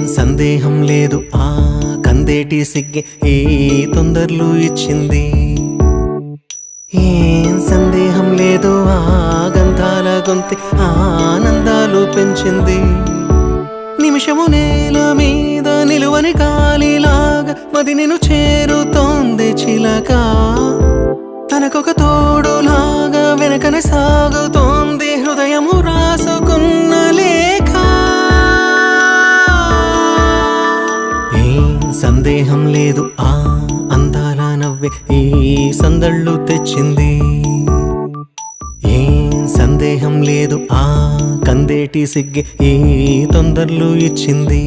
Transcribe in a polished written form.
సందేహం లేదు ఆ కందేటి సిగ్గే ఈ తొందరలు ఇచ్చింది. ఏం సందేహం లేదు ఆ గంధాల గొంతి ఆనందాలు పెంచింది. నిమిషము నేల మీద నిలువని గాలిలాగా మది నిన్ను చేరుతోంది చిలక. తనకొక తోడులాగా వెనకనే సాగుతోంది హృదయము రాసుకున్న లేఖ. ఏం సందేహం లేదు ఆ అందాల నవ్వే ఈ సందళ్ళు తెచ్చింది. ఏం సందేహం లేదు ఆ కందేటి సిగ్గే ఈ తొందరలు ఇచ్చింది.